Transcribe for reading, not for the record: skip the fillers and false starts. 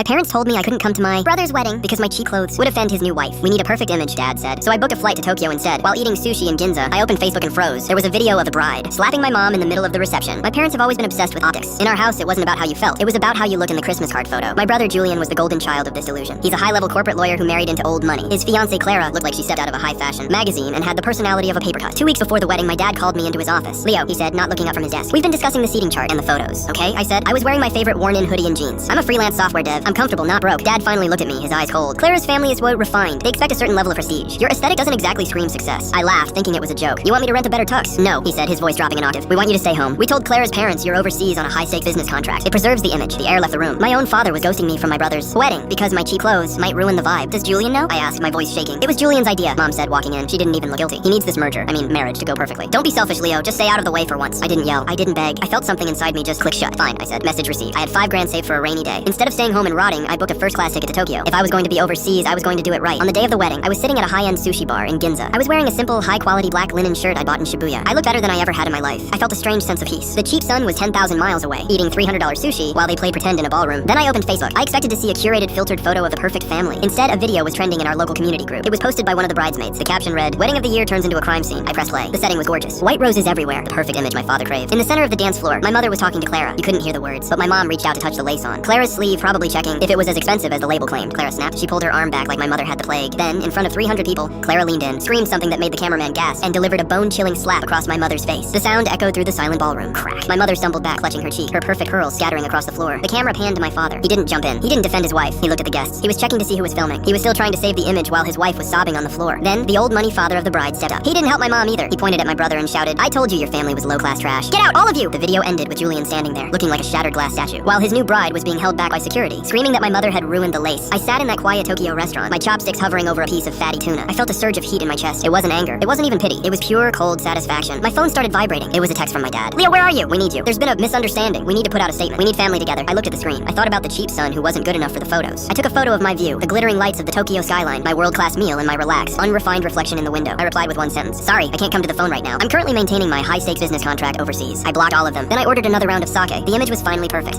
My parents told me I couldn't come to my brother's wedding because my cheap clothes would offend his new wife. We need a perfect image, Dad said. So I booked a flight to Tokyo instead. While eating sushi in Ginza, I opened Facebook and froze. There was a video of the bride slapping my mom in the middle of the reception. My parents have always been obsessed with optics. In our house, it wasn't about how you felt. It was about how you look in the Christmas card photo. My brother Julian was the golden child of this illusion. He's a high-level corporate lawyer who married into old money. His fiancée Clara looked like she stepped out of a high-fashion magazine and had the personality of a paper cut. 2 weeks before the wedding, my dad called me into his office. Leo, he said, not looking up from his desk. We've been discussing the seating chart and the photos, okay? I said, I was wearing my favorite worn-in hoodie and jeans. I'm a freelance software dev. I'm comfortable, not broke. Dad finally looked at me, his eyes cold. Clara's family is refined. They expect a certain level of prestige. Your aesthetic doesn't exactly scream success. I laughed, thinking it was a joke. You want me to rent a better tux? No, he said, his voice dropping an octave. We want you to stay home. We told Clara's parents you're overseas on a high-stakes business contract. It preserves the image. The air left the room. My own father was ghosting me from my brother's wedding because my cheap clothes might ruin the vibe. Does Julian know? I asked, my voice shaking. It was Julian's idea, Mom said, walking in. She didn't even look guilty. He needs this marriage to go perfectly. Don't be selfish, Leo. Just stay out of the way for once. I didn't yell. I didn't beg. I felt something inside me just click shut. Fine, I said. Message received. I had $5,000 saved for a rainy day. Instead of staying home and rotting, I booked a first-class ticket to Tokyo. If I was going to be overseas, I was going to do it right. On the day of the wedding, I was sitting at a high-end sushi bar in Ginza. I was wearing a simple, high-quality black linen shirt I bought in Shibuya. I looked better than I ever had in my life. I felt a strange sense of peace. The cheap sun was 10,000 miles away, eating $300 sushi while they played pretend in a ballroom. Then I opened Facebook. I expected to see a curated, filtered photo of the perfect family. Instead, a video was trending in our local community group. It was posted by one of the bridesmaids. The caption read, "Wedding of the year turns into a crime scene." I pressed play. The setting was gorgeous. White roses everywhere. The perfect image my father craved. In the center of the dance floor, my mother was talking to Clara. You couldn't hear the words, but my mom reached out to touch the lace on Clara's sleeve, probably checking if it was as expensive as the label claimed. Clara snapped. She pulled her arm back like my mother had the plague. Then, in front of 300 people, Clara leaned in, screamed something that made the cameraman gasp, and delivered a bone-chilling slap across my mother's face. The sound echoed through the silent ballroom. Crack. My mother stumbled back, clutching her cheek, her perfect curls scattering across the floor. The camera panned to my father. He didn't jump in. He didn't defend his wife. He looked at the guests. He was checking to see who was filming. He was still trying to save the image while his wife was sobbing on the floor. Then, the old money father of the bride stepped up. He didn't help my mom either. He pointed at my brother and shouted, "I told you your family was low-class trash. Get out, all of you!" The video ended with Julian standing there, looking like a shattered glass statue, while his new bride was being held back by security, screaming that my mother had ruined the lace. I sat in that quiet Tokyo restaurant, my chopsticks hovering over a piece of fatty tuna. I felt a surge of heat in my chest. It wasn't anger. It wasn't even pity. It was pure, cold satisfaction. My phone started vibrating. It was a text from my dad. "Leo, where are you? We need you. There's been a misunderstanding. We need to put out a statement. We need family together." I looked at the screen. I thought about the cheap son who wasn't good enough for the photos. I took a photo of my view, the glittering lights of the Tokyo skyline, my world-class meal, and my relaxed, unrefined reflection in the window. I replied with one sentence. "Sorry, I can't come to the phone right now. I'm currently maintaining my high-stakes business contract overseas." I blocked all of them. Then I ordered another round of sake. The image was finally perfect.